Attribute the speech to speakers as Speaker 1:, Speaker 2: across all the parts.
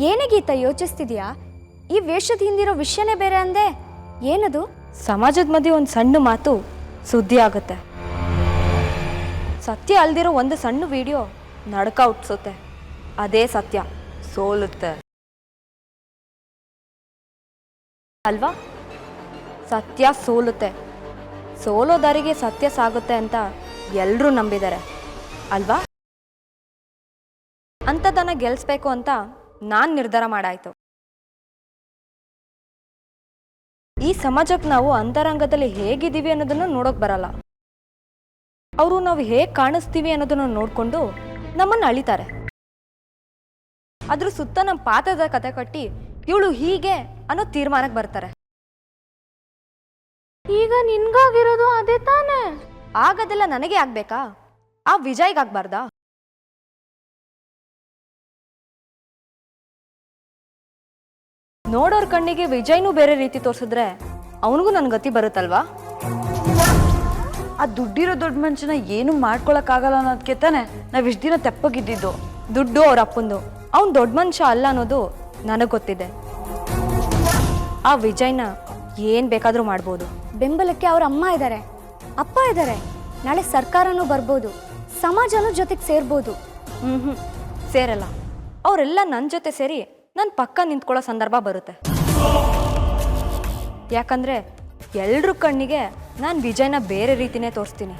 Speaker 1: ಏನೇ ಗೀತಾ ಯೋಚಿಸ್ತಿದ್ಯಾ? ಈ ವೇಷದ ಹಿಂದಿರೋ ವಿಷಯನೇ ಬೇರೆ ಅಂದೆ. ಏನದು?
Speaker 2: ಸಮಾಜದ ಮಧ್ಯೆ ಒಂದು ಸಣ್ಣ ಮಾತು ಸುದ್ದಿ ಆಗುತ್ತೆ. ಸತ್ಯ ಅಲ್ದಿರೋ ಒಂದು ಸಣ್ಣ ವಿಡಿಯೋ ನಡಕ ಹುಟ್ಟಿಸುತ್ತೆ. ಅದೇ ಸತ್ಯ ಸೋಲುತ್ತೆ ಅಲ್ವಾ? ಸತ್ಯ ಸೋಲುತ್ತೆ. ಸೋಲೋದಾರಿಗೆ ಸತ್ಯ ಸಾಗುತ್ತೆ ಅಂತ ಎಲ್ಲರೂ ನಂಬಿದ್ದಾರೆ ಅಲ್ವಾ? ಅಂಥದ್ದನ್ನು ಗೆಲ್ಲಿಸ್ಬೇಕು ಅಂತ ನಾನು ನಿರ್ಧಾರ ಮಾಡಾಯ್ತು. ಈ ಸಮಾಜಕ್ಕೆ ನಾವು ಅಂತರಂಗದಲ್ಲಿ ಹೇಗಿದ್ದೀವಿ ಅನ್ನೋದನ್ನು ನೋಡೋಕೆ ಬರಲ್ಲ. ಅವರು ನಾವು ಹೇಗೆ ಕಾಣಿಸ್ತೀವಿ ಅನ್ನೋದನ್ನು ನೋಡಿಕೊಂಡು ನಮ್ಮನ್ನು ಅಳಿತಾರೆ. ಅದ್ರ ಸುತ್ತ ನಮ್ಮ ಪಾತ್ರದ ಕತೆ ಕಟ್ಟಿ ಇವಳು ಹೀಗೆ ಅನ್ನೋ ತೀರ್ಮಾನಕ್ಕೆ ಬರ್ತಾರೆ.
Speaker 1: ಈಗ ನಿನ್ಗಾಗಿರೋದು ಅದೇ ತಾನೇ?
Speaker 2: ಆಗದೆಲ್ಲ ನನಗೆ ಆಗ್ಬೇಕಾ? ಆ ವಿಜಯ್ಗಾಗ್ಬಾರ್ದಾ? ನೋಡೋರ್ ಕಣ್ಣಿಗೆ ವಿಜಯ್ನೂ ಬೇರೆ ರೀತಿ ತೋರಿಸಿದ್ರೆ ಅವನಿಗೂ ನನ್ನ ಗತಿ ಬರುತ್ತಲ್ವಾ?
Speaker 3: ಆ ದುಡ್ಡಿರೋ ದೊಡ್ಡ ಮನುಷ್ಯನ ಏನು ಮಾಡ್ಕೊಳಕ್ಕಾಗಲ್ಲ ಅನ್ನೋದಕ್ಕೆ ತಾನೆ ನಾವು ಇಷ್ಟು ದಿನ ತೆಪ್ಪಗಿದ್ದಿದ್ದು.
Speaker 2: ದುಡ್ಡು ಅವ್ರ ಅಪ್ಪಂದು. ಅವ್ನು ದೊಡ್ಡ ಮನುಷ್ಯ ಅಲ್ಲ ಅನ್ನೋದು ನನಗೆ ಗೊತ್ತಿದೆ. ಆ ವಿಜಯ್ನ ಏನು ಬೇಕಾದರೂ ಮಾಡ್ಬೋದು.
Speaker 1: ಬೆಂಬಲಕ್ಕೆ ಅವ್ರ ಅಮ್ಮ ಇದ್ದಾರೆ, ಅಪ್ಪ ಇದ್ದಾರೆ. ನಾಳೆ ಸರ್ಕಾರನೂ ಬರ್ಬೋದು, ಸಮಾಜನೂ ಜೊತೆಗೆ ಸೇರ್ಬೋದು.
Speaker 2: ಸೇರಲ್ಲ. ಅವರೆಲ್ಲ ನನ್ನ ಜೊತೆ ಸೇರಿ ನನ್ನ ಪಕ್ಕ ನಿಂತ್ಕೊಳ್ಳೋ ಸಂದರ್ಭ ಬರುತ್ತೆ. ಯಾಕಂದರೆ ಎಲ್ರ ಕಣ್ಣಿಗೆ ನಾನು ವಿಜಯ್ನ ಬೇರೆ ರೀತಿನೇ ತೋರಿಸ್ತೀನಿ.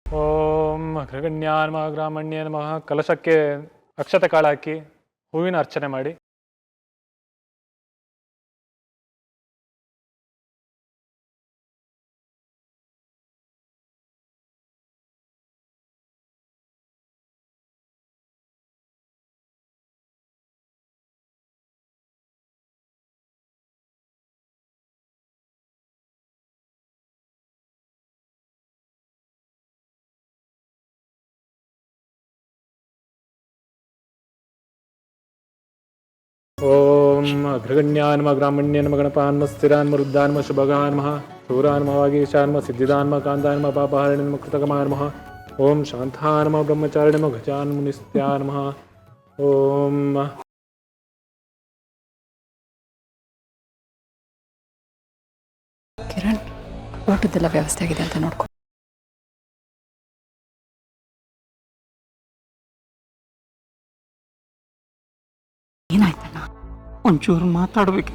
Speaker 4: ಓಂ ಅಗ್ರಗಣ್ಯಾಯ ನಮಃ ಗ್ರಾಮಣ್ಯ ನಮಃ. ಕಲಶಕ್ಕೆ ಅಕ್ಷತೆ ಕಾಳು ಹಾಕಿ ಹೂವಿನ ಅರ್ಚನೆ ಮಾಡಿ. ಓಂ ಅಗ್ರಗಣ್ಯಾಯ ನಮಃ ಗ್ರಾಮಣ್ಯ ನಮಃ ಗಣಪಾನ್ಮ ಸ್ಥಿರಾನ್ಮ ವೃದ್ಧಾನ್ಮ ಶುಭಗಾನ್ಮಃ ಶೂರಾನ್ಮ ವಾಗೀಶಾನ್ಮ ಸಿದ್ಧಿದಾನ್ಮ ಕಾಂತಾನ್ಮ ಪಾಪಹಾರಿಣಿನ್ಮ ಕೃತಕಮಾನ್ಮಃ. ಓಂ ಶಾಂತಾನ್ಮ ಬ್ರಹ್ಮಚಾರಿಣಿಮ ಗಜಾನ್ಮ ನಿಸ್ತ್ಯಾನ್ಮಃ. ಓಂ
Speaker 5: ಕಿರಣ್, ಊಟದ್ದೆಲ್ಲ ವ್ಯವಸ್ಥೆ ಆಗಿದೆ ಅಂತ ನೋಡ್ಕೊ. ಏನಾಯ್ತಣ್ಣ?
Speaker 6: ಒಂಚೂರು ಮಾತಾಡ್ಬೇಕು.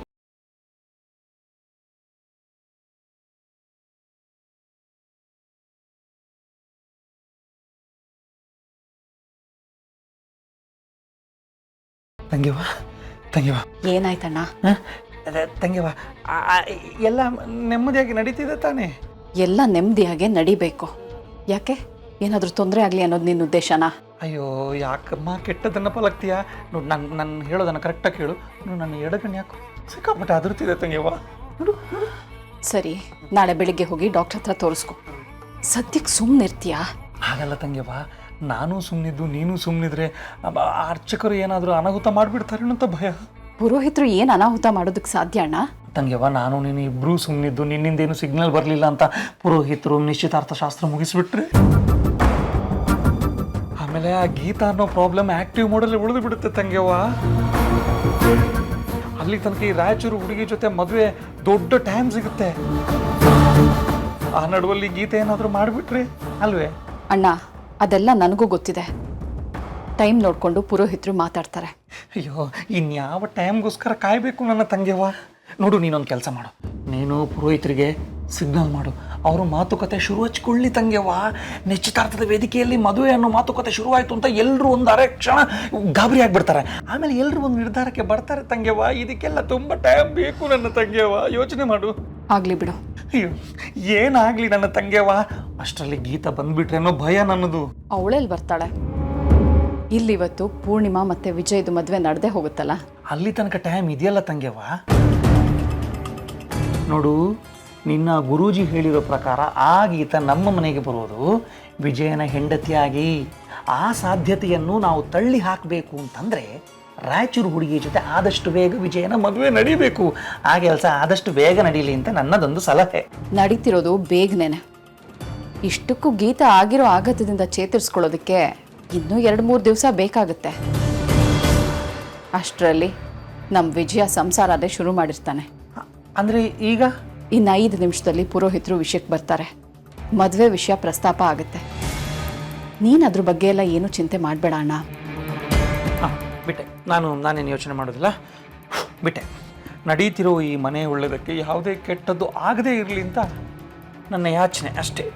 Speaker 6: ತಂಗಿವ ತಂಗಿವ
Speaker 5: ಏನಾಯ್ತಣ್ಣ?
Speaker 6: ತಂಗಿವ ಎಲ್ಲ ನೆಮ್ಮದಿಯಾಗಿ ನಡೀತಿದೆ ತಾನೇ?
Speaker 5: ಎಲ್ಲ ನೆಮ್ಮದಿಯಾಗೆ ನಡಿಬೇಕು. ಯಾಕೆ, ಏನಾದರೂ ತೊಂದರೆ ಆಗಲಿ ಅನ್ನೋದು ನಿನ್ನ ಉದ್ದೇಶನಾ?
Speaker 6: ಅಯ್ಯೋ ಯಾಕಮ್ಮ ಕೆಟ್ಟದನ್ನು ಪಲಕ್ತೀಯ? ನೋಡು, ನನ್ನ ಹೇಳೋದನ್ನು ಕರೆಕ್ಟಾಗಿ ಕೇಳು. ನೋಡು, ನನ್ನ ಎಡಗಣ್ಣು ಯಾಕೋ ಸಿಕ್ಕಾಪಟ್ಟೆ ಅದರ್ತಿದೆ ತಂಗಿವ. ನೋಡು.
Speaker 5: ಸರಿ, ನಾಳೆ ಬೆಳಿಗ್ಗೆ ಹೋಗಿ ಡಾಕ್ಟರ್ ಹತ್ರ ತೋರಿಸ್ಕೊ. ಸದ್ಯಕ್ಕೆ ಸುಮ್ಮನಿರ್ತೀಯಾ?
Speaker 6: ಹಾಗಲ್ಲ ತಂಗಿವ, ನಾನು ಸುಮ್ಮನಿದ್ದು ನೀನು ಸುಮ್ಮನಿದ್ರೆ ಅರ್ಚಕರು ಏನಾದರೂ ಅನಾಹುತ ಮಾಡಿಬಿಡ್ತಾರೆ ಅಂತ ಭಯ.
Speaker 5: ಪುರೋಹಿತರು ಏನು ಅನಾಹುತ ಮಾಡೋದಕ್ಕೆ ಸಾಧ್ಯ ಅಣ್ಣ?
Speaker 6: ತಂಗಿವ, ನಾನು ನೀನು ಇಬ್ಬರೂ ಸುಮ್ಮನಿದ್ದು ನಿನ್ನಿಂದೇನು ಸಿಗ್ನಲ್ ಬರಲಿಲ್ಲ ಅಂತ ಪುರೋಹಿತರು ನಿಶ್ಚಿತಾರ್ಥ ಶಾಸ್ತ್ರ ಮುಗಿಸ್ಬಿಟ್ರೆ ಆಮೇಲೆ ಆ ಗೀತಾ ಅನ್ನೋ ಪ್ರಾಬ್ಲಮ್ ಆಕ್ಟಿವ್ ಮೋಡಲ್ಲಿ ಉಳಿದು ಬಿಡುತ್ತೆ ತಂಗಿವ. ಅಲ್ಲಿ ತನಕ ಈ ರಾಯಚೂರು ಹುಡುಗಿ ಜೊತೆ ಮದುವೆ ದೊಡ್ಡ ಟೈಮ್ ಸಿಗುತ್ತೆ. ಆ ನಡುವಲ್ಲಿ ಗೀತೆ ಏನಾದರೂ ಮಾಡಿಬಿಟ್ರೆ ಅಲ್ವೇ?
Speaker 5: ಅಣ್ಣ, ಅದೆಲ್ಲ ನನಗೂ ಗೊತ್ತಿದೆ. ಟೈಮ್ ನೋಡಿಕೊಂಡು ಪುರೋಹಿತರು ಮಾತಾಡ್ತಾರೆ.
Speaker 6: ಅಯ್ಯೋ, ಇನ್ಯಾವ ಟೈಮ್ಗೋಸ್ಕರ ಕಾಯಬೇಕು ನನ್ನ ತಂಗಿವ? ನೋಡು, ನೀನೊಂದು ಕೆಲಸ ಮಾಡು. ನೀನು ಪುರೋಹಿತರಿಗೆ ಸಿಗ್ನಲ್ ಮಾಡು, ಅವರು ಮಾತುಕತೆ ಶುರು ಹಚ್ಕೊಳ್ಳಿ ತಂಗಿವ. ನಿಶ್ಚಿತಾರ್ಥದ ವೇದಿಕೆಯಲ್ಲಿ ಮದುವೆ ಅನ್ನೋ ಮಾತುಕತೆ ಶುರುವಾಯಿತು ಅಂತ ಎಲ್ಲರೂ ಒಂದು ಅರೆ ಕ್ಷಣ ಗಾಬರಿ ಆಗಿಬಿಡ್ತಾರೆ. ಆಮೇಲೆ ಎಲ್ಲರೂ ಒಂದು ನಿರ್ಧಾರಕ್ಕೆ ಬರ್ತಾರೆ ತಂಗಿವ. ಇದಕ್ಕೆಲ್ಲ ತುಂಬ ಟೈಮ್ ಬೇಕು ನನ್ನ ತಂಗಿಯವ. ಯೋಚನೆ ಮಾಡು.
Speaker 5: ಆಗಲಿ ಬಿಡು.
Speaker 6: ಅಯ್ಯೋ, ಏನಾಗಲಿ ನನ್ನ ತಂಗಿಯವ, ಅಷ್ಟರಲ್ಲಿ ಗೀತಾ ಬಂದ್ಬಿಟ್ರೆ ಅನ್ನೋ ಭಯ ನನ್ನದು.
Speaker 5: ಅವಳೆಲ್ಲಿ ಬರ್ತಾಳೆ? ಇಲ್ಲಿವತ್ತು ಪೂರ್ಣಿಮಾ ಮತ್ತೆ ವಿಜಯ್ದು ಮದುವೆ ನಡೆದೇ ಹೋಗುತ್ತಲ್ಲ.
Speaker 6: ಅಲ್ಲಿ ತನಕ ಟೈಮ್ ಇದೆಯಲ್ಲ ತಂಗಿಯವ. ನೋಡು, ನಿನ್ನ ಗುರೂಜಿ ಹೇಳಿರೋ ಪ್ರಕಾರ ಆ ಗೀತ ನಮ್ಮ ಮನೆಗೆ ಬರೋದು ವಿಜಯನ ಹೆಂಡತಿಯಾಗಿ. ಆ ಸಾಧ್ಯತೆಯನ್ನು ನಾವು ತಳ್ಳಿ ಹಾಕಬೇಕು ಅಂತಂದರೆ ರಾಯಚೂರು ಹುಡುಗಿ ಜೊತೆ ಆದಷ್ಟು ಬೇಗ ವಿಜಯನ ಮದುವೆ ನಡೀಬೇಕು. ಆ ಕೆಲಸ ಆದಷ್ಟು ಬೇಗ ನಡೀಲಿ ಅಂತ ನನ್ನದೊಂದು ಸಲಹೆ.
Speaker 5: ನಡೀತಿರೋದು ಬೇಗನೆ. ಇಷ್ಟಕ್ಕೂ ಗೀತಾ ಆಗಿರೋ ಆಘಾತದಿಂದ ಚೇತರಿಸ್ಕೊಳ್ಳೋದಕ್ಕೆ ಇನ್ನೂ 2-3 ದಿವಸ ಬೇಕಾಗುತ್ತೆ. ಅಷ್ಟರಲ್ಲಿ ನಮ್ಮ ವಿಜಯ ಸಂಸಾರ ಅದೇ ಶುರು ಮಾಡಿರ್ತಾನೆ.
Speaker 6: ಅಂದರೆ ಈಗ
Speaker 5: ಇನ್ನು 5 ನಿಮಿಷದಲ್ಲಿ ಪುರೋಹಿತರು ವಿಷಯಕ್ಕೆ ಬರ್ತಾರೆ. ಮದುವೆ ವಿಷಯ ಪ್ರಸ್ತಾಪ ಆಗುತ್ತೆ. ನೀನು ಅದ್ರ ಬಗ್ಗೆ ಎಲ್ಲ ಏನೂ ಚಿಂತೆ ಮಾಡಬೇಡ ಅಣ್ಣ.
Speaker 6: ಹಾಂ ಬಿಟ್ಟೆ, ನಾನೇನು ಯೋಚನೆ ಮಾಡೋದಿಲ್ಲ, ಬಿಟ್ಟೆ. ನಡೀತಿರೋ ಈ ಮನೆ ಒಳ್ಳೆಯದಕ್ಕೆ ಯಾವುದೇ ಕೆಟ್ಟದ್ದು ಆಗದೇ ಇರಲಿ ಅಂತ ನನ್ನ ಯಾಚನೆ ಅಷ್ಟೇ.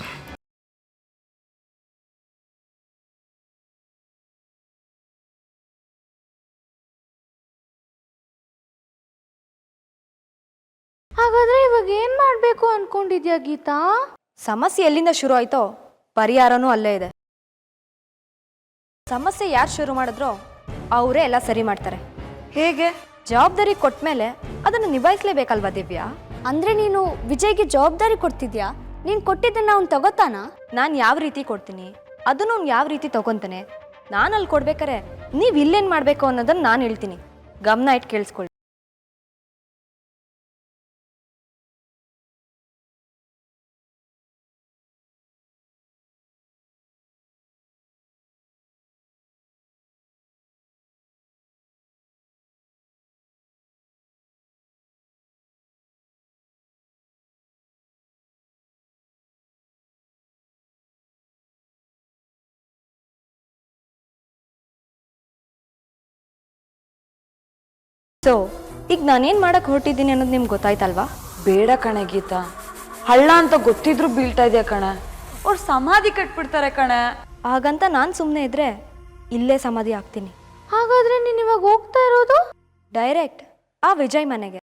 Speaker 1: ಹಾಗಾದ್ರೆ ಇವಾಗ ಏನ್ ಮಾಡ್ಬೇಕು ಅನ್ಕೊಂಡಿದ್ಯಾ ಗೀತಾ?
Speaker 2: ಸಮಸ್ಯೆ ಎಲ್ಲಿಂದ ಶುರು ಆಯ್ತೋ ಪರಿಹಾರನೂ ಅಲ್ಲೇ ಇದೆ. ಸಮಸ್ಯೆ ಯಾರು ಶುರು ಮಾಡಿದ್ರೋ ಅವರೇ ಎಲ್ಲ ಸರಿ ಮಾಡ್ತಾರೆ.
Speaker 3: ಹೇಗೆ?
Speaker 2: ಜವಾಬ್ದಾರಿ ಕೊಟ್ಮೇಲೆ ಅದನ್ನು ನಿಭಾಯಿಸ್ಲೇಬೇಕಲ್ವಾ ದಿವ್ಯಾ?
Speaker 1: ಅಂದ್ರೆ ನೀನು ವಿಜಯ್ಗೆ ಜವಾಬ್ದಾರಿ ಕೊಡ್ತಿದ್ಯಾ? ನೀನ್ ಕೊಟ್ಟಿದ್ದನ್ನ ಅವ್ನು ತಗೋತಾನ?
Speaker 2: ನಾನು ಯಾವ ರೀತಿ ಕೊಡ್ತೀನಿ ಅದನ್ನು ಅವ್ನು ಯಾವ ರೀತಿ ತಗೊಂತಾನೆ. ನಾನು ಅಲ್ಲಿ ಕೊಡ್ಬೇಕಾರೆ ನೀವು ಇಲ್ಲೇನು ಮಾಡಬೇಕು ಅನ್ನೋದನ್ನು ನಾನು ಹೇಳ್ತೀನಿ. ಗಮನ ಇಟ್ಟು ಕೇಳಿಸ್ಕೊಳ್ಳಿ. ಸೊ ಈಗ ನಾನೇನು ಮಾಡಕ್ಕೆ ಹೊರಟಿದ್ದೀನಿ ಅನ್ನೋದು ನಿಮ್ಗೆ ಗೊತ್ತಾಯ್ತಲ್ವಾ?
Speaker 3: ಬೇಡ ಕಣೆ ಗೀತಾ, ಹಳ್ಳ ಅಂತ ಗೊತ್ತಿದ್ರು ಬೀಳ್ತಾ ಇದೆಯಾ ಕಣೆ. ಅವ್ರು ಸಮಾಧಿ ಕಟ್ಬಿಡ್ತಾರೆ ಕಣೆ.
Speaker 2: ಹಾಗಂತ ನಾನು ಸುಮ್ಮನೆ ಇದ್ರೆ ಇಲ್ಲೇ ಸಮಾಧಿ ಆಗ್ತೀನಿ.
Speaker 1: ಹಾಗಾದ್ರೆ ನೀನ್ ಇವಾಗ ಹೋಗ್ತಾ ಇರೋದು
Speaker 2: ಡೈರೆಕ್ಟ್ ಆ ವಿಜಯ್ ಮನೆಗೆ.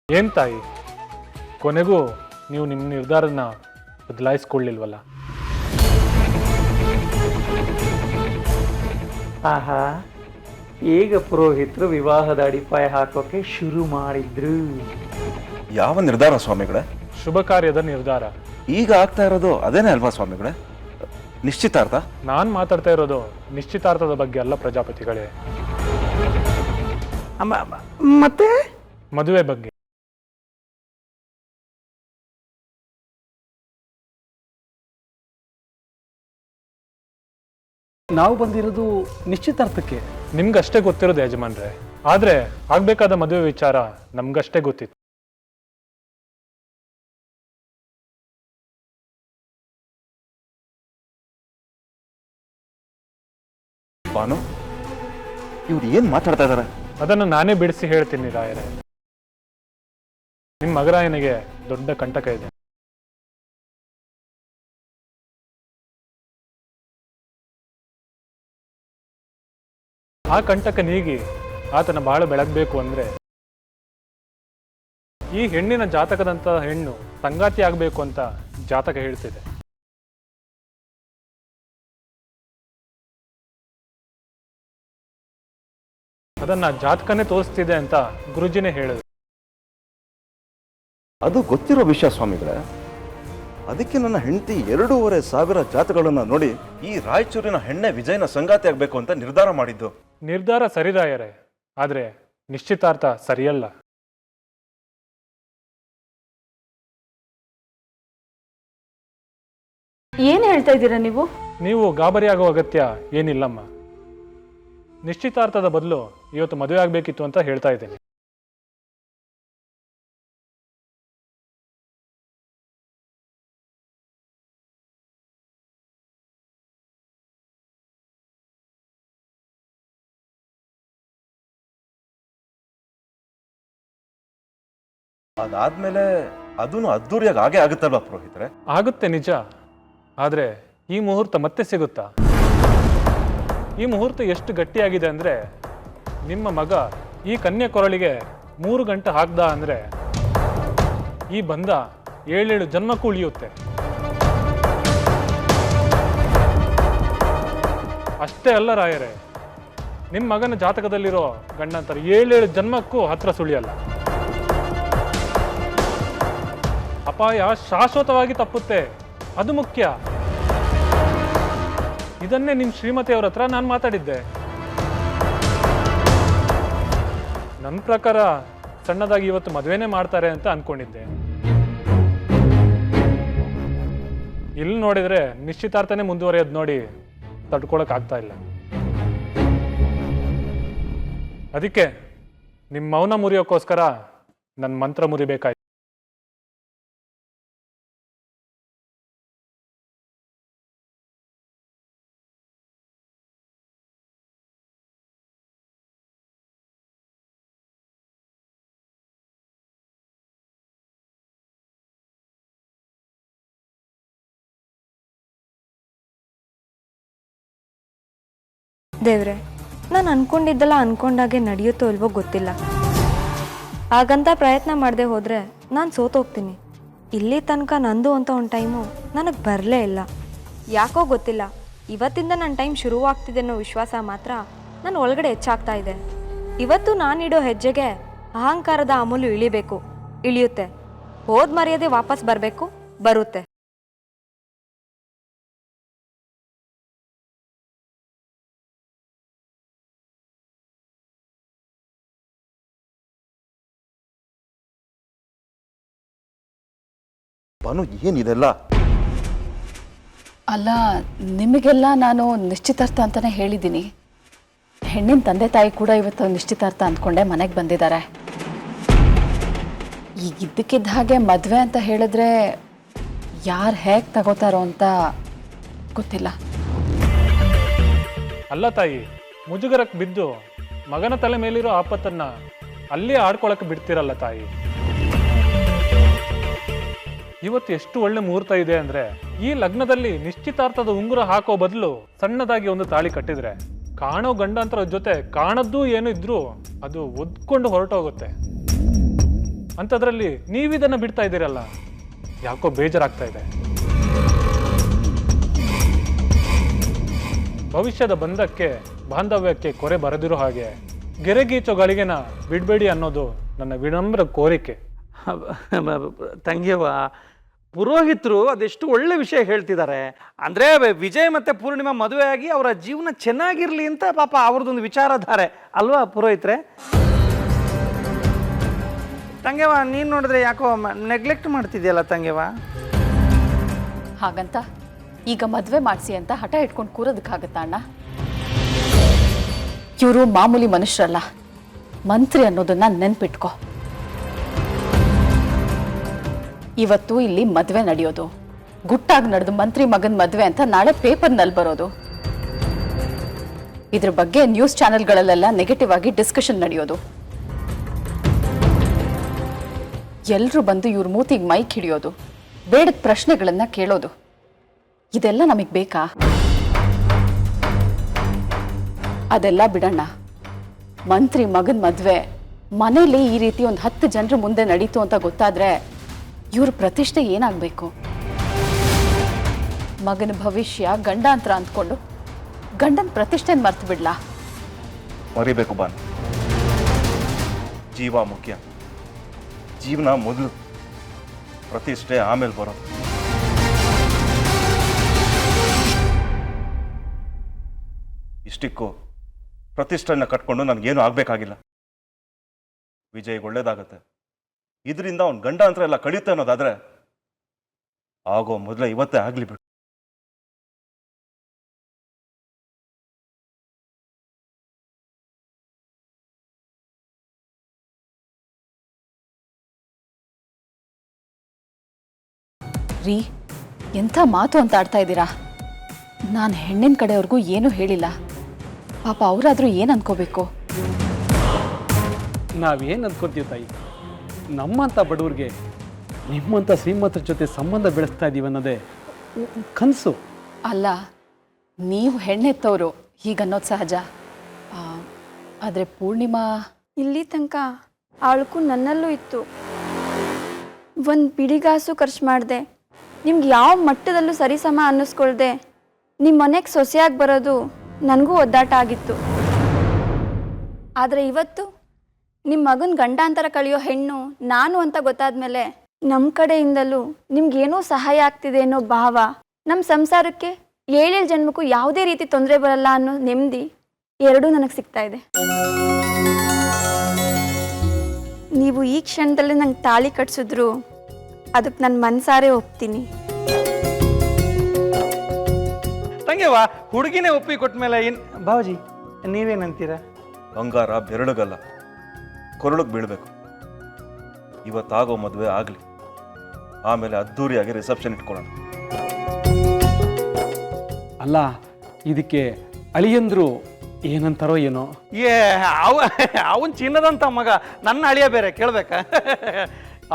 Speaker 4: ಏನು ತಾಯಿ, ಕೊನೆಗೂ ನೀವು ನಿಮ್ಮ ನಿರ್ಧಾರನ ಬದಲಾಯಿಸ್ಕೊಳ್ಳಿಲ್ವಲ್ಲ?
Speaker 6: ಆಹಾ, ಈಗ ಪುರೋಹಿತರು ವಿವಾಹದ ಅಡಿಪಾಯ ಹಾಕೋಕೆ ಶುರು ಮಾಡಿದ್ರು.
Speaker 7: ಯಾವ ನಿರ್ಧಾರ ಸ್ವಾಮಿಗಳೇ?
Speaker 4: ಶುಭ ಕಾರ್ಯದ ನಿರ್ಧಾರ.
Speaker 7: ಈಗ ಆಗ್ತಾ ಇರೋದು ಅದೇನೇ ಅಲ್ವಾ ಸ್ವಾಮಿಗಳೇ? ನಿಶ್ಚಿತಾರ್ಥ?
Speaker 4: ನಾನು ಮಾತಾಡ್ತಾ ಇರೋದು ನಿಶ್ಚಿತಾರ್ಥದ ಬಗ್ಗೆ ಅಲ್ಲ ಪ್ರಜಾಪತಿಗಳೇ,
Speaker 6: ಮತ್ತೆ
Speaker 4: ಮದುವೆ ಬಗ್ಗೆ.
Speaker 8: ನಾವು ಬಂದಿರೋದು ನಿಶ್ಚಿತಾರ್ಥಕ್ಕೆ.
Speaker 4: ನಿಮ್ಗಷ್ಟೇ ಗೊತ್ತಿರೋದು ಯಜಮಾನ್ರೆ, ಆದ್ರೆ ಆಗ್ಬೇಕಾದ ಮದುವೆ ವಿಚಾರ ನಮ್ಗಷ್ಟೇ ಗೊತ್ತಿತ್ತು.
Speaker 7: ಬಾನು, ಇವ್ರು ಏನ್ ಮಾತಾಡ್ತಾ ಇದಾರೆ?
Speaker 4: ಅದನ್ನು ನಾನೇ ಬಿಡಿಸಿ ಹೇಳ್ತೀನಿ ರಾಯರೇ. ನಿಮ್ಮ ಮಗರಾಯನಿಗೆ ದೊಡ್ಡ ಕಂಟಕ ಇದೆ. ಆ ಕಂಟಕ ನೀಗಿ ಆತನ ಬಾಳು ಬೆಳಗಬೇಕು ಅಂದ್ರೆ ಈ ಹೆಣ್ಣಿನ ಜಾತಕದಂತ ಹೆಣ್ಣು ಸಂಗಾತಿ ಆಗಬೇಕು ಅಂತ ಜಾತಕ ಹೇಳ್ತಿದೆ. ಅದನ್ನ ಜಾತಕನೇ ತೋರಿಸ್ತಿದೆ ಅಂತ ಗುರುಜಿನೇ ಹೇಳಿದ್ರು.
Speaker 7: ಅದು ಗೊತ್ತಿರೋ ವಿಷಯ ಸ್ವಾಮಿಗಳೇ. ಅದಕ್ಕೆ ನನ್ನ ಹೆಂಡತಿ 2,500 ಜಾತಗಳನ್ನು ನೋಡಿ ಈ ರಾಯಚೂರಿನ ಹೆಣ್ಣೆ ವಿಜಯನ ಸಂಗಾತಿ ಆಗ್ಬೇಕು ಅಂತ ನಿರ್ಧಾರ ಮಾಡಿದ್ದು.
Speaker 4: ನಿರ್ಧಾರ ಸರಿರಾಯರೇ, ಆದ್ರೆ ನಿಶ್ಚಿತಾರ್ಥ ಸರಿಯಲ್ಲ.
Speaker 3: ಏನ್ ಹೇಳ್ತಾ ಇದ್ದೀರಾ ನೀವು?
Speaker 4: ನೀವು ಗಾಬರಿಯಾಗುವ ಅಗತ್ಯ ಏನಿಲ್ಲಮ್ಮ. ನಿಶ್ಚಿತಾರ್ಥದ ಬದಲು ಇವತ್ತು ಮದುವೆ ಆಗಬೇಕಿತ್ತು ಅಂತ ಹೇಳ್ತಾ ಇದ್ದೀನಿ.
Speaker 7: ಅದಾದ್ಮೇಲೆ ಅದನ್ನು ಅದ್ದೂರಿಯಾಗಿ ಆಗೇ ಆಗುತ್ತಲ್ವಾ ಪುರೋಹಿತರೆ?
Speaker 4: ಆಗುತ್ತೆ ನಿಜ, ಆದ್ರೆ ಈ ಮುಹೂರ್ತ ಮತ್ತೆ ಸಿಗುತ್ತಾ? ಈ ಮುಹೂರ್ತ ಎಷ್ಟು ಗಟ್ಟಿಯಾಗಿದೆ ಅಂದ್ರೆ ನಿಮ್ಮ ಮಗ ಈ ಕನ್ಯೆ ಕೊರಳಿಗೆ 3 ಗಂಟೆ ಹಾಕ್ದ ಅಂದ್ರೆ ಈ ಬಂಧ ಏಳೇಳು ಜನ್ಮಕ್ಕೂ ಉಳಿಯುತ್ತೆ. ಅಷ್ಟೇ ಅಲ್ಲ ರಾಯರೇ, ನಿಮ್ಮ ಮಗನ ಜಾತಕದಲ್ಲಿರೋ ಗಂಡಂತರ ಏಳೇಳು ಜನ್ಮಕ್ಕೂ ಹತ್ರ ಸುಳಿಯಲ್ಲ. ಅಪಾಯ ಶಾಶ್ವತವಾಗಿ ತಪ್ಪುತ್ತೆ, ಅದು ಮುಖ್ಯ. ಇದನ್ನೇ ನಿಮ್ಮ ಶ್ರೀಮತಿಯವ್ರ ಹತ್ರ ನಾನು ಮಾತಾಡಿದ್ದೆ. ನನ್ನ ಪ್ರಕಾರ ಸಣ್ಣದಾಗಿ ಇವತ್ತು ಮದುವೆನೇ ಮಾಡ್ತಾರೆ ಅಂತ ಅನ್ಕೊಂಡಿದ್ದೆ. ಇಲ್ಲಿ ನೋಡಿದ್ರೆ ನಿಶ್ಚಿತಾರ್ಥನೇ ಮುಂದುವರಿಯೋದು ನೋಡಿ ತಡ್ಕೊಳಕ್ ಆಗ್ತಾ ಇಲ್ಲ. ಅದಕ್ಕೆ ನಿಮ್ಮ ಮೌನ ಮುರಿಯೋಕ್ಕೋಸ್ಕರ ನನ್ನ ಮಂತ್ರ ಮುರಿಬೇಕಾಯ್ತು.
Speaker 2: ದೇವ್ರೆ, ನಾನು ಅನ್ಕೊಂಡಿದ್ದೆಲ್ಲ ಅನ್ಕೊಂಡಾಗೆ ನಡೆಯುತ್ತೋ ಇಲ್ವೋ ಗೊತ್ತಿಲ್ಲ. ಹಾಗಂತ ಪ್ರಯತ್ನ ಮಾಡದೆ ಹೋದರೆ ನಾನು ಸೋತೋಗ್ತೀನಿ. ಇಲ್ಲಿ ತನಕ ನಂದು ಅಂತ ಒಂದು ಟೈಮು ನನಗೆ ಬರಲೇ ಇಲ್ಲ. ಯಾಕೋ ಗೊತ್ತಿಲ್ಲ, ಇವತ್ತಿಂದ ನನ್ನ ಟೈಮ್ ಶುರುವಾಗ್ತಿದೆ ಅನ್ನೋ ವಿಶ್ವಾಸ ಮಾತ್ರ ನನ್ನ ಒಳಗಡೆ ಹೆಚ್ಚಾಗ್ತಾ ಇದೆ. ಇವತ್ತು ನಾನಿಡೋ ಹೆಜ್ಜೆಗೆ ಅಹಂಕಾರದ ಅಮೂಲ್ಯ ಇಳಿಬೇಕು, ಇಳಿಯುತ್ತೆ. ಹೋದ ಮರ್ಯಾದೆ ವಾಪಸ್ ಬರಬೇಕು, ಬರುತ್ತೆ.
Speaker 7: ಭಾನು, ಏನಿದೆಲ್ಲ?
Speaker 5: ಅಲ್ಲ, ನಿಮಗೆಲ್ಲ ನಾನು ನಿಶ್ಚಿತಾರ್ಥ ಅಂತಲೇ ಹೇಳಿದ್ದೀನಿ. ಹೆಣ್ಣಿನ ತಂದೆ ತಾಯಿ ಕೂಡ ಇವತ್ತು ನಿಶ್ಚಿತಾರ್ಥ ಅಂದ್ಕೊಂಡೆ ಮನೆಗೆ ಬಂದಿದ್ದಾರೆ. ಈಗ ಇದ್ದಕ್ಕಿದ್ದ ಹಾಗೆ ಮದುವೆ ಅಂತ ಹೇಳಿದ್ರೆ ಯಾರು ಹೇಗೆ ತಗೋತಾರೋ ಅಂತ ಗೊತ್ತಿಲ್ಲ.
Speaker 4: ಅಲ್ಲ ತಾಯಿ, ಮುಜುಗರಕ್ಕೆ ಬಿದ್ದು ಮಗನ ತಲೆ ಮೇಲಿರೋ ಆಪತ್ತನ್ನ ಅಲ್ಲಿ ಆಡ್ಕೊಳಕ್ಕೆ ಬಿಡ್ತಿರಲ್ಲ ತಾಯಿ. ಇವತ್ತು ಎಷ್ಟು ಒಳ್ಳೆ ಮುಹೂರ್ತ ಇದೆ ಅಂದ್ರೆ, ಈ ಲಗ್ನದಲ್ಲಿ ನಿಶ್ಚಿತಾರ್ಥದ ಉಂಗುರ ಹಾಕೋ ಬದಲು ಸಣ್ಣದಾಗಿ ಒಂದು ತಾಳಿ ಕಟ್ಟಿದ್ರೆ ಕಾಣೋ ಗಂಡಂತರ ಜೊತೆ ಕಾಣದ್ದು ಏನು ಇದ್ರೂ ಅದು ಒದ್ಕೊಂಡು ಹೊರಟೋಗುತ್ತೆ. ಅಂಥದ್ರಲ್ಲಿ ನೀವಿದನ್ನ ಬಿಡ್ತಾ ಇದ್ದೀರಲ್ಲ, ಯಾಕೋ ಬೇಜಾರಾಗ್ತಾ ಇದೆ. ಭವಿಷ್ಯದ ಬಂಧಕ್ಕೆ ಬಾಂಧವ್ಯಕ್ಕೆ ಕೊರೆ ಬರದಿರೋ ಹಾಗೆ ಗೆರೆಗೀಚೋ ಗಳಿಗೆನ ಬಿಡಬೇಡಿ ಅನ್ನೋದು ನನ್ನ ವಿನಮ್ರ ಕೋರಿಕೆ.
Speaker 6: ತಂಗಿಯವ್ವ, ಪುರೋಹಿತರು ಅದೆಷ್ಟು ಒಳ್ಳೆ ವಿಷಯ ಹೇಳ್ತಿದ್ದಾರೆ. ಅಂದರೆ ವಿಜಯ್ ಮತ್ತು ಪೂರ್ಣಿಮಾ ಮದುವೆ ಆಗಿ ಅವರ ಜೀವನ ಚೆನ್ನಾಗಿರಲಿ ಅಂತ ಪಾಪ ಅವ್ರದ್ದೊಂದು ವಿಚಾರಧಾರೆ ಅಲ್ವಾ ಪುರೋಹಿತ್ರೆ? ತಂಗೆವ, ನೀನು ನೋಡಿದ್ರೆ ಯಾಕೋ ನೆಗ್ಲೆಕ್ಟ್ ಮಾಡ್ತಿದ್ಯಲ್ಲ ತಂಗೆವ.
Speaker 5: ಹಾಗಂತ ಈಗ ಮದುವೆ ಮಾಡಿಸಿ ಅಂತ ಹಠ ಇಟ್ಕೊಂಡು ಕೂರೋದಕ್ಕಾಗತ್ತಾ ಅಣ್ಣ? ಇವರು ಮಾಮೂಲಿ ಮನುಷ್ಯರಲ್ಲ, ಮಂತ್ರಿ ಅನ್ನೋದನ್ನ ನೆನ್ಪಿಟ್ಕೋ. ಇವತ್ತು ಇಲ್ಲಿ ಮದುವೆ ನಡೆಯೋದು, ಗುಟ್ಟಾಗಿ ನಡೆದು ಮಂತ್ರಿ ಮಗನ ಮದುವೆ ಅಂತ ನಾಳೆ ಪೇಪರ್ನಲ್ಲಿ ಬರೋದು. ಇದ್ರ ಬಗ್ಗೆ ನ್ಯೂಸ್ ಚಾನೆಲ್ಗಳಲ್ಲೆಲ್ಲ ನೆಗೆಟಿವ್ ಆಗಿ ಡಿಸ್ಕಷನ್ ನಡೆಯೋದು. ಎಲ್ಲರೂ ಬಂದು ಇವ್ರ ಮೂತಿಗೆ ಮೈಕ್ ಹಿಡಿಯೋದು, ಬೇಡದ ಪ್ರಶ್ನೆಗಳನ್ನ ಕೇಳೋದು. ಇದೆಲ್ಲ ನಮಗೆ ಬೇಕಾ? ಅದೆಲ್ಲ ಬಿಡಣ್ಣ. ಮಂತ್ರಿ ಮಗನ ಮದುವೆ ಮನೇಲಿ ಈ ರೀತಿ ಒಂದು 10 ಜನರ ಮುಂದೆ ನಡೀತು ಅಂತ ಗೊತ್ತಾದ್ರೆ ಇವ್ರ ಪ್ರತಿಷ್ಠೆ ಏನಾಗಬೇಕು? ಮಗನ ಭವಿಷ್ಯ ಗಂಡಾಂತರ ಅಂದ್ಕೊಂಡು ಗಂಡನ ಪ್ರತಿಷ್ಠೆ ಮರ್ತು ಬಿಡ್ಲಾ?
Speaker 7: ಮರಿಬೇಕು ಬಾನು. ಜೀವ ಮುಖ್ಯ, ಜೀವನ ಮೊದಲು, ಪ್ರತಿಷ್ಠೆ ಆಮೇಲೆ ಬರೋದು. ಇಷ್ಟಕ್ಕೂ ಪ್ರತಿಷ್ಠೆನ ಕಟ್ಕೊಂಡು ನನಗೇನು ಆಗಬೇಕಾಗಿಲ್ಲ. ವಿಜಯ್ಗೆ ಒಳ್ಳೇದಾಗತ್ತೆ, ಇದರಿಂದ ಅವ್ನ ಗಂಡ ಅಂತ ಎಲ್ಲ ಕಡಿಯುತ್ತೆ ಅನ್ನೋದಾದ್ರೆ ಆಗೋ ಮೊದಲೇ ಇವತ್ತೇ ಆಗಲಿ ಬಿಡು.
Speaker 5: ರೀ, ಎಂಥ ಮಾತು ಅಂತ ಆಡ್ತಾ ಇದ್ದೀರಾ? ನಾನು ಹೆಣ್ಣಿನ ಕಡೆಯವ್ರಿಗೂ ಏನೂ ಹೇಳಿಲ್ಲ. ಪಾಪ ಅವರಾದರೂ ಏನು ಅನ್ಕೋಬೇಕು?
Speaker 8: ನಾವೇನು ಅಂದ್ಕೊತೀವಿ ತಾಯಿ, ನಮ್ಮಂಥ ಬಡವ್ರಿಗೆ ನಿಮ್ಮಂಥ ಶ್ರೀಮಂತರ ಜೊತೆ ಸಂಬಂಧ ಬೆಳೆಸ್ತಾ ಇದ್ದೀವಿ ಅನ್ನೋದೇ ಕನಸು.
Speaker 5: ಅಲ್ಲ, ನೀವು ಹೆಣ್ಣೆತ್ತವರು ಹೀಗನ್ನೋದು ಸಹಜ. ಆದರೆ ಪೂರ್ಣಿಮಾ
Speaker 1: ಇಲ್ಲಿ ತನಕ ಅವಳಕ್ಕೂ ನನ್ನಲ್ಲೂ ಇತ್ತು
Speaker 9: ಒಂದು ಬಿಡಿಗಾಸು ಖರ್ಚು ಮಾಡಿದೆ, ನಿಮ್ಗೆ ಯಾವ ಮಟ್ಟದಲ್ಲೂ ಸರಿಸಮ ಅನ್ನಿಸ್ಕೊಳ್ದೆ ನಿಮ್ಮ ಮನೆಗೆ ಸೊಸೆಯಾಗಿ ಬರೋದು ನನಗೂ ಒದ್ದಾಟ ಆಗಿತ್ತು. ಆದರೆ ಇವತ್ತು ನಿಮ್ಮ ಮಗನ ಗಂಡಾಂತರ ಕಳೆಯೋ ಹೆಣ್ಣು ನಾನು ಅಂತ ಗೊತ್ತಾದ್ಮೇಲೆ ನಮ್ಮ ಕಡೆಯಿಂದಲೂ ನಿಮ್ಗೇನೋ ಸಹಾಯ ಆಗ್ತಿದೆ ಅನ್ನೋ ಭಾವ, ನಮ್ಮ ಸಂಸಾರಕ್ಕೆ 7 ಜನ್ಮಕ್ಕೂ ಯಾವುದೇ ರೀತಿ ತೊಂದರೆ ಬರಲ್ಲ ಅನ್ನೋ ನೆಮ್ಮದಿ ಎರಡೂ ನನಗೆ ಸಿಗ್ತಾ ಇದೆ. ನೀವು ಈ ಕ್ಷಣದಲ್ಲೇ ನಂಗೆ ತಾಳಿ ಕಟ್ಸಿದ್ರು ಅದಕ್ಕೆ ನನ್ನ ಮನಸಾರೆ ಒಪ್ತೀನಿ.
Speaker 6: ತಂಗೆವ ಹುಡುಗಿನೇ ಒಪ್ಪಿ ಕೊಟ್ಟ ಮೇಲೆ ಬಾವಜಿ ನೀವೇನಂತೀರ?
Speaker 7: ಬಂಗಾರ ಬೆರಳುಗಲ್ಲ, ಕೊರಳಿಗೆ ಬೀಳಬೇಕು. ಇವತ್ತಾಗೋ ಮದುವೆ ಆಗಲಿ, ಆಮೇಲೆ ಅದ್ದೂರಿಯಾಗಿ ರಿಸೆಪ್ಷನ್ ಇಟ್ಕೊಳ್ಳೋಣ.
Speaker 8: ಅಲ್ಲ, ಇದಕ್ಕೆ ಅಳಿಯಂದ್ರು ಏನಂತಾರೋ ಏನೋ.
Speaker 6: ಅವನ್ ಚಿನ್ನದಂತ ಮಗ, ನನ್ನ ಅಳಿಯ ಬೇರೆ ಕೇಳ್ಬೇಕಾ?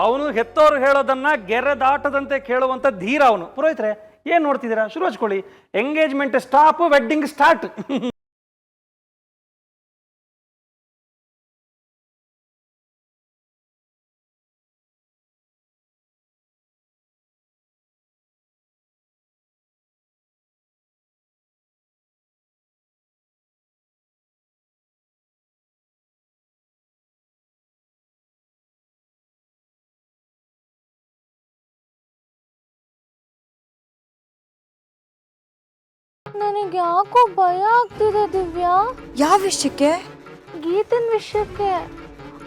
Speaker 6: ಅವನು ಹೆತ್ತೋರು ಹೇಳೋದನ್ನ ಗೆರೆ ದಾಟದಂತೆ ಕೇಳುವಂತ ಧೀರ ಅವನು. ಪುರೋಹಿತ್ರೆ ಏನ್ ನೋಡ್ತಿದ್ದೀರಾ? ಶುರು ಹಚ್ಕೊಳ್ಳಿ. Engagement stop, wedding start.
Speaker 2: ನನಗೆ ಯಾಕೋ ಭಯ ಆಗ್ತಿದೆ ದಿವ್ಯಾ.
Speaker 9: ಯಾವ ವಿಷಯಕ್ಕೆ?
Speaker 2: ಗೀತನ ವಿಷಯಕ್ಕೆ.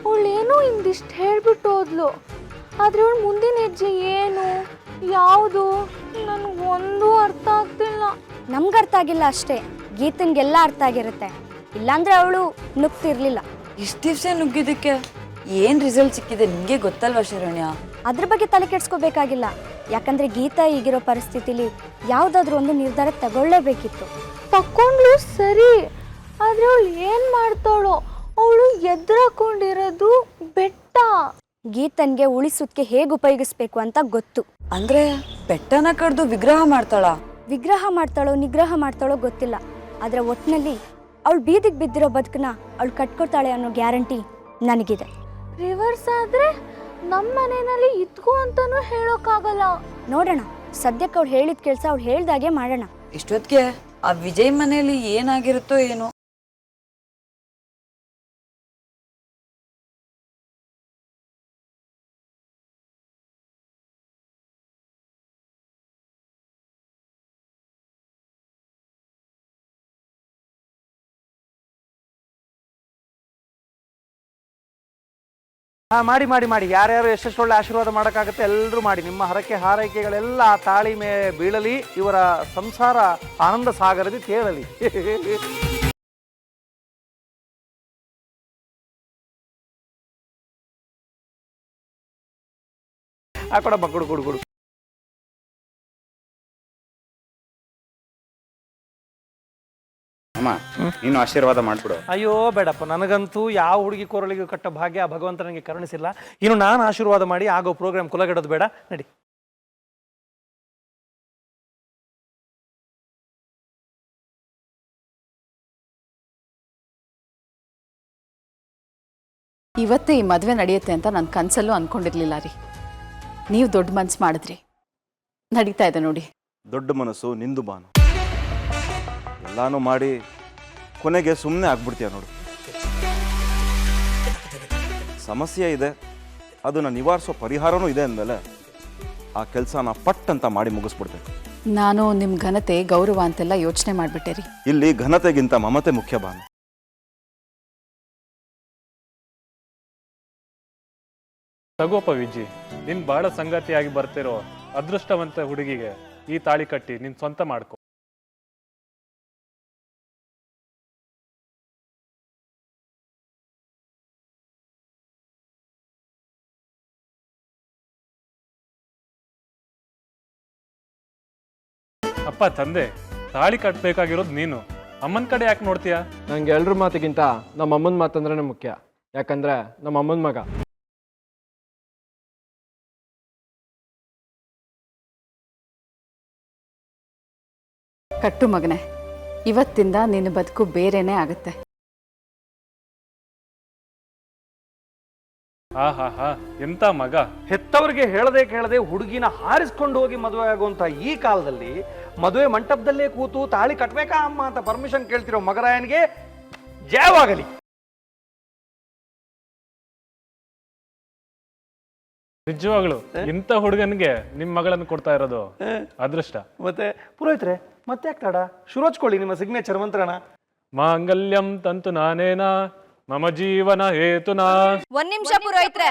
Speaker 2: ಅವಳೇನೋ ಇಂದಿಷ್ಟು ಹೇಳ್ಬಿಟ್ಟು ಹೋದ್ಲು, ಆದ್ರೆ ಅವಳು ಮುಂದಿನ ಹೆಜ್ಜೆ ಏನು ಯಾವುದು ನನಗೊಂದು ಅರ್ಥ ಆಗ್ತಿಲ್ಲ.
Speaker 1: ನಮ್ಗೆ ಅರ್ಥ ಆಗಿಲ್ಲ ಅಷ್ಟೇ, ಗೀತನ್ಗೆಲ್ಲ ಅರ್ಥ ಆಗಿರುತ್ತೆ. ಇಲ್ಲಾಂದ್ರೆ ಅವಳು ನುಗ್ತಿರ್ಲಿಲ್ಲ.
Speaker 3: ಇಷ್ಟು ದಿವಸ ನುಗ್ಗಿದ್ದಕ್ಕೆ ಏನು ರಿಸಲ್ಟ್ ಸಿಕ್ಕಿದೆ ನಿಮಗೆ ಗೊತ್ತಲ್ವಾ ಶರಣ್ಯ?
Speaker 1: ಅದ್ರ ಬಗ್ಗೆ ತಲೆ ಕೆಡ್ಸ್ಕೋಬೇಕಾಗಿಲ್ಲ. ಯಾಕಂದ್ರೆ ಗೀತಾ ಈಗಿರೋ ಪರಿಸ್ಥಿತಿಲಿ ಯಾವುದಾದ್ರೂ ಒಂದು ನಿರ್ಧಾರ ತಗೊಳ್ಳೇಬೇಕಿತ್ತು.
Speaker 2: ತಕೊಂಡ್ಲು ಸರಿ, ಆದ್ರೆ ಅವಳು ಏನ್ ಮಾಡ್ತಾಳೋ? ಅವಳು ಎದುರಾಕೊಂಡಿರೋದು ಬೆಟ್ಟ.
Speaker 1: ಗೀತನ್ಗೆ ಉಳಿಸೋದಕ್ಕೆ ಹೇಗೆ ಉಪಯೋಗಿಸ್ಬೇಕು ಅಂತ ಗೊತ್ತು.
Speaker 3: ಅಂದ್ರೆ ಬೆಟ್ಟನ ಕಡ್ದು ವಿಗ್ರಹ ಮಾಡ್ತಾಳ?
Speaker 1: ವಿಗ್ರಹ ಮಾಡ್ತಾಳೋ ನಿಗ್ರಹ ಮಾಡ್ತಾಳೋ ಗೊತ್ತಿಲ್ಲ, ಆದ್ರೆ ಒಟ್ಟಿನಲ್ಲಿ ಅವಳು ಬೀದಿಗೆ ಬಿದ್ದಿರೋ ಬದುಕನ್ನ ಅವಳು ಕಟ್ಕೊತಾಳೆ ಅನ್ನೋ ಗ್ಯಾರಂಟಿ ನನಗಿದೆ.
Speaker 2: ರಿವರ್ಸ್ ಆದ್ರೆ ನಮ್ಮ ಮನೆಯಲ್ಲಿ ಇದ್ಕೋ ಅಂತಾನೂ ಹೇಳೋಕ್ಕಾಗಲ್ಲ.
Speaker 1: ನೋಡೋಣ, ಸದ್ಯಕ್ಕೆ ಅವ್ಳು ಹೇಳಿದ ಕೆಲಸ ಅವ್ಳು ಹೇಳ್ದಾಗೆ ಮಾಡೋಣ.
Speaker 3: ಇಷ್ಟೊತ್ತಿಗೆ ಆ ವಿಜಯ್ ಮನೆಯಲ್ಲಿ ಏನಾಗಿರುತ್ತೋ ಏನೋ.
Speaker 6: ಮಾಡಿ ಮಾಡಿ ಮಾಡಿ ಯಾರ್ಯಾರು ಎಷ್ಟೆಷ್ಟು ಒಳ್ಳೆ ಆಶೀರ್ವಾದ ಮಾಡೋಕ್ಕಾಗುತ್ತೆ ಎಲ್ಲರೂ ಮಾಡಿ. ನಿಮ್ಮ ಹರಕೆ ಹಾರೈಕೆಗಳೆಲ್ಲ ತಾಳಿ ಮೇಲೆ ಬೀಳಲಿ, ಇವರ ಸಂಸಾರ ಆನಂದ ಸಾಗರದಿ ತೇಳಲಿ. ಆ ಕೊಡಮ್ಮ, ಕೊಡು ಕೊಡು ಕೊಡು.
Speaker 10: ಅಮ್ಮ ನೀನು ಆಶೀರ್ವಾದ ಮಾಡ್ಬಿಡು.
Speaker 6: ಅಯ್ಯೋ ಬೇಡಪ್ಪ, ನನಗಂತೂ ಯಾವ ಹುಡುಗಿ ಕೊರಳಿಗೆ ಕಟ್ಟ ಭಾಗ್ಯ ಭಗವಂತ ನನಗೆ ಕರುಣಿಸಿಲ್ಲ. ಇನ್ನು ನಾನು ಆಶೀರ್ವಾದ ಮಾಡಿ ಆಗೋ ಪ್ರೋಗ್ರಾಮ್ ಕುಲಗೆಡೋದು ಬೇಡ. ನಡಿ.
Speaker 5: ಇವತ್ತೇ ಈ ಮದುವೆ ನಡೆಯುತ್ತೆ ಅಂತ ನನ್ನ ಕನಸಲ್ಲೂ ಅಂದ್ಕೊಂಡಿರ್ಲಿಲ್ಲ ರೀ. ನೀವು ದೊಡ್ಡ ಮನ್ಸು ಮಾಡಿದ್ರಿ, ನಡೀತಾ ಇದೆ ನೋಡಿ.
Speaker 7: ದೊಡ್ಡ ಮನಸ್ಸು ನಿಂದು ಬಾನು. ಎಲ್ಲಾನು ಮಾಡಿ ಕೊನೆಗೆ ಸುಮ್ಮನೆ ಆಗ್ಬಿಡ್ತೀಯ ನೋಡು. ಸಮಸ್ಯೆ ಇದೆ, ಅದನ್ನು ನಿವಾರಿಸೋ ಪರಿಹಾರನೂ ಇದೆ ಅಂದಮೇಲೆ ಆ ಕೆಲಸನ ಪಟ್ ಅಂತ ಮಾಡಿ ಮುಗಿಸ್ಬಿಡ್ಬೇಕು.
Speaker 5: ನಾನು ನಿಮ್ಮ ಘನತೆ ಗೌರವ ಅಂತೆಲ್ಲ ಯೋಚನೆ ಮಾಡಿಬಿಟ್ಟೆ ರೀ.
Speaker 7: ಇಲ್ಲಿ ಘನತೆಗಿಂತ ಮಮತೆ ಮುಖ್ಯ ಬಾನು.
Speaker 4: ತಗೋಪ ವಿಜಿ, ನಿನ್ ಬಾಳ ಸಂಗಾತಿಯಾಗಿ ಬರ್ತಿರೋ ಅದೃಷ್ಟವಂತ ಹುಡುಗಿಗೆ ಈ ತಾಳಿ ಕಟ್ಟಿ ನಿನ್ ಸ್ವಂತ ಮಾಡ್ಕೊ. ಅಪ್ಪ ತಂದೆ, ತಾಳಿ ಕಟ್ಟಬೇಕಾಗಿರೋದು ನೀನು. ಅಮ್ಮನ ಕಡೆ ಯಾಕೆ ನೋಡ್ತೀಯಾ?
Speaker 11: ನಂಗೆ ಎಲ್ರ ಮಾತಿಗಿಂತ ನಮ್ಮ ಅಮ್ಮನ ಮಾತಂದ್ರೆ ಮುಖ್ಯ. ಯಾಕಂದ್ರೆ ನಮ್ಮ ಅಮ್ಮನ ಮಗ.
Speaker 5: ಕಟ್ಟು ಮಗನೆ, ಇವತ್ತಿಂದ ನಿನ್ನ ಬದುಕು ಬೇರೆನೇ ಆಗುತ್ತೆ.
Speaker 4: ಆಹಾ ಎಂತ ಮಗ.
Speaker 8: ಹೆತ್ತವರಿಗೆ ಹೇಳದೆ ಕೇಳದೆ ಹುಡುಗಿನ ಹಾರಿಸ್ಕೊಂಡು ಹೋಗಿ ಮದುವೆ ಆಗುವಂತ ಈ ಕಾಲದಲ್ಲಿ ಮದುವೆ ಮಂಟಪದಲ್ಲೇ ಕೂತು ತಾಳಿ ಕಟ್ಬೇಕಾ ಅಮ್ಮ ಅಂತ ಪರ್ಮಿಷನ್ ಕೇಳ್ತಿರೋ ಮಗರಾಯನಿಗೆ ಜಯವಾಗಲಿ.
Speaker 4: ನಿಜವಾಗ್ಲು ಇಂಥ ಹುಡುಗನ್ಗೆ ನಿಮ್ ಮಗಳನ್ನು ಕೊಡ್ತಾ ಇರೋದು ಅದೃಷ್ಟ.
Speaker 8: ಮತ್ತೆ ಪುರೋಹಿತ್ರೆ ಮತ್ತೆ ಯಾಕೆ ತಡ? ಶುರು ಹಚ್ಕೊಳ್ಳಿ ನಿಮ್ಮ ಸಿಗ್ನೇಚರ್ ಮಂತ್ರನ.
Speaker 4: ಮಾಂಗಲ್ಯಂ ತಂತು ನಾನೇನ ಮಮ ಜೀವನ ಹೇತುನಾ.
Speaker 2: ಒಂದ್ ನಿಮಿಷ ಪುರೋಹಿತ್ರೆ.